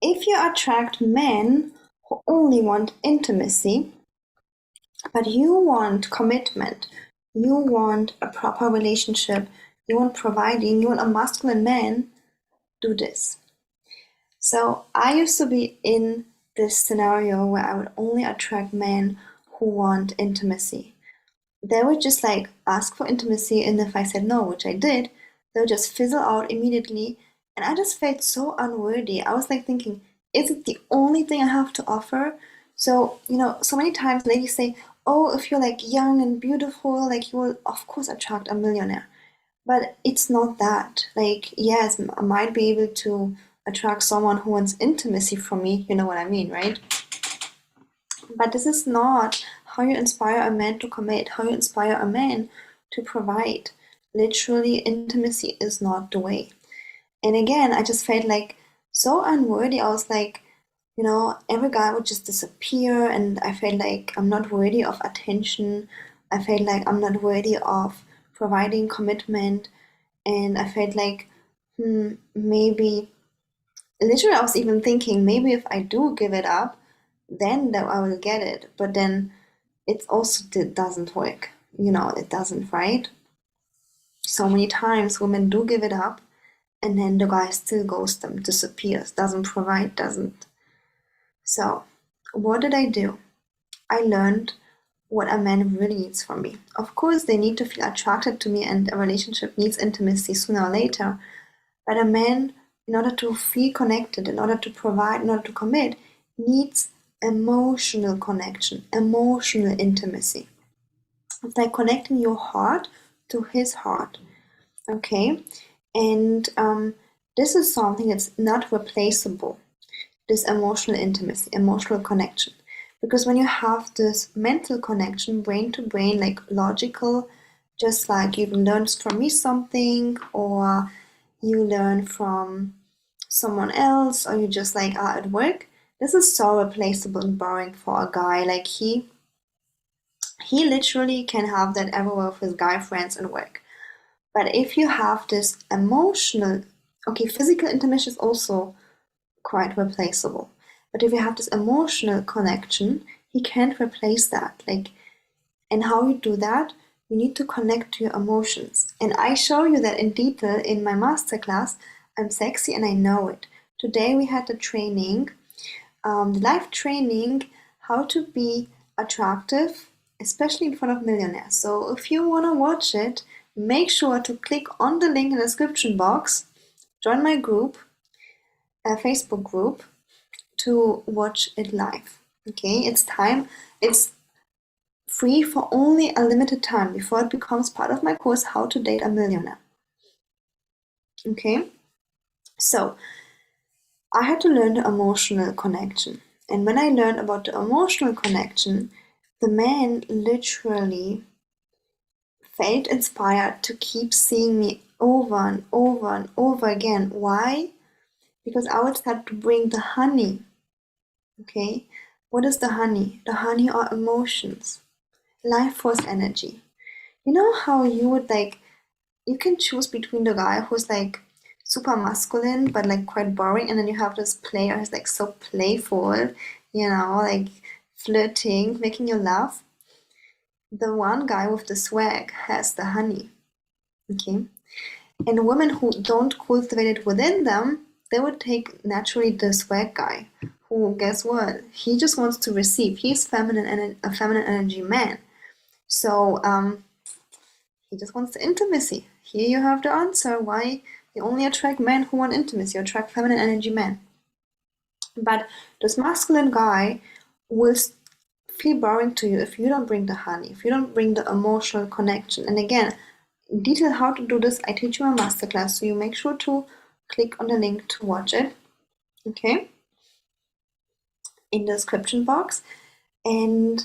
if you attract men who only want intimacy, but you want commitment, you want a proper relationship, you want providing, you want a masculine man, do this. So I used to be in this scenario where I would only attract men who want intimacy. They would just like ask for intimacy, and if I said no, which I did, they would just fizzle out immediately. And I just felt so unworthy. I was like thinking, is it the only thing I have to offer? So, so many times ladies say, oh, if you're like young and beautiful, like you will of course attract a millionaire. But it's not that. Like, yes, I might be able to attract someone who wants intimacy from me, you know what I mean, right? But this is not how you inspire a man to commit, how you inspire a man to provide. Literally, intimacy is not the way. And again, I just felt like so unworthy. I was like, every guy would just disappear, and I felt like I'm not worthy of attention. I felt like I'm not worthy of providing commitment, and I felt like, maybe, literally, I was even thinking maybe if I do give it up, then that I will get it. But then it also doesn't work. It doesn't, right? So many times women do give it up, and then the guy still ghosts them, disappears, doesn't provide, doesn't. So, what did I do? I learned what a man really needs from me. Of course, they need to feel attracted to me, and a relationship needs intimacy sooner or later. But a man, in order to feel connected, in order to provide, in order to commit, needs emotional connection, emotional intimacy. It's like connecting your heart to his heart. Okay? And this is something that's not replaceable, this emotional intimacy, emotional connection. Because when you have this mental connection, brain to brain, like logical, just like you learned from me something, or you learn from someone else, or you just like are at work, this is so replaceable and boring for a guy. Like he literally can have that everywhere with his guy friends and work. But if you have this emotional, okay, physical intimacy is also quite replaceable. But if you have this emotional connection, he can't replace that. And how you do that? You need to connect to your emotions. And I show you that in detail in my masterclass. I'm sexy and I know it. Today we had the training, the live training, how to be attractive, especially in front of millionaires. So if you want to watch it, make sure to click on the link in the description box, join my group, a Facebook group, to watch it live. Okay, it's free for only a limited time before it becomes part of my course, How to Date a Millionaire. Okay, so I had to learn the emotional connection. And when I learned about the emotional connection, the man literally felt inspired to keep seeing me over and over and over again. Why? Because I would start to bring the honey. Okay, what is the honey? The honey are emotions, life force energy. You know how you would you can choose between the guy who's like super masculine but like quite boring, and then you have this player who's like so playful, like flirting, making you laugh. The one guy with the swag has the honey. Okay, and women who don't cultivate it within them, they would take naturally the swag guy, who, guess what, he just wants to receive. He's feminine and a feminine energy man. So he just wants the intimacy. Here you have the answer why you only attract men who want intimacy. You attract feminine energy men. But this masculine guy will feel boring to you if you don't bring the honey, if you don't bring the emotional connection. And again, in detail how to do this, I teach you a masterclass, so you make sure to click on the link to watch it. Okay? In the description box. And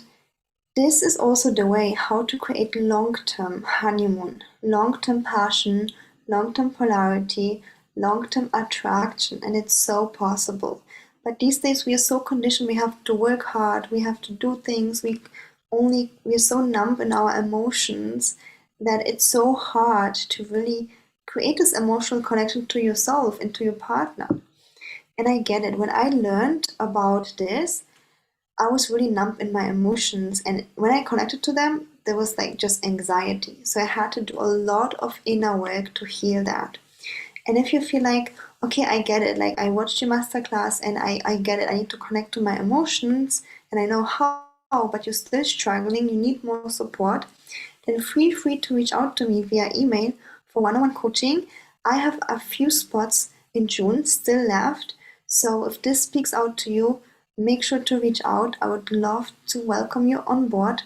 this is also the way how to create long-term honeymoon, long-term passion, long-term polarity, long-term attraction, and it's so possible. But these days we are so conditioned, we have to work hard, we have to do things, we're so numb in our emotions that it's so hard to really create this emotional connection to yourself and to your partner. And I get it. When I learned about this, I was really numb in my emotions. And when I connected to them, there was like just anxiety. So I had to do a lot of inner work to heal that. And if you feel like, okay, I get it, like I watched your masterclass and I get it, I need to connect to my emotions and I know how, but you're still struggling, you need more support, then feel free to reach out to me via email for one-on-one coaching. I have a few spots in June still left. So if this speaks out to you, make sure to reach out. I would love to welcome you on board.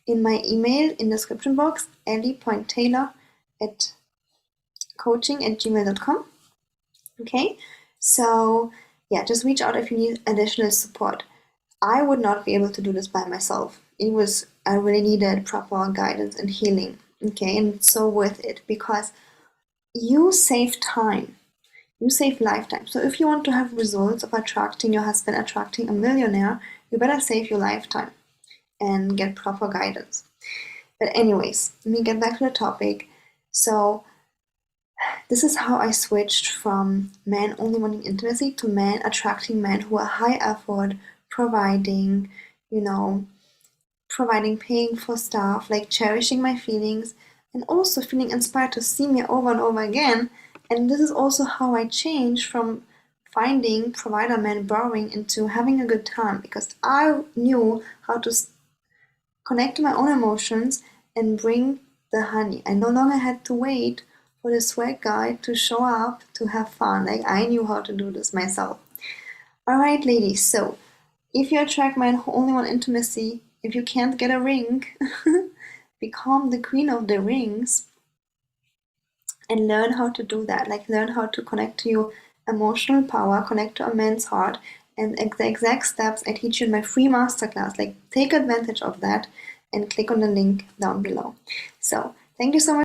In my email in the description box, ellie.taylor.coaching@gmail.com. Okay, so yeah, just reach out if you need additional support. I would not be able to do this by myself. I really needed proper guidance and healing. Okay, and it's so worth it because you save time, you save lifetime. So if you want to have results of attracting your husband, attracting a millionaire, you better save your lifetime and get proper guidance. But anyways, let me get back to the topic. So this is how I switched from men only wanting intimacy to men attracting men who are high effort, providing, providing, paying for stuff, like cherishing my feelings, and also feeling inspired to see me over and over again. And this is also how I changed from finding provider men borrowing into having a good time, because I knew how to connect to my own emotions and bring the honey. I no longer had to wait for the swag guy to show up to have fun. Like I knew how to do this myself. Alright, ladies, so if you attract men who only want intimacy, if you can't get a ring, become the queen of the rings and learn how to do that. Like learn how to connect to your emotional power, connect to a man's heart, and the exact steps I teach you in my free masterclass. Like take advantage of that and click on the link down below. So thank you so much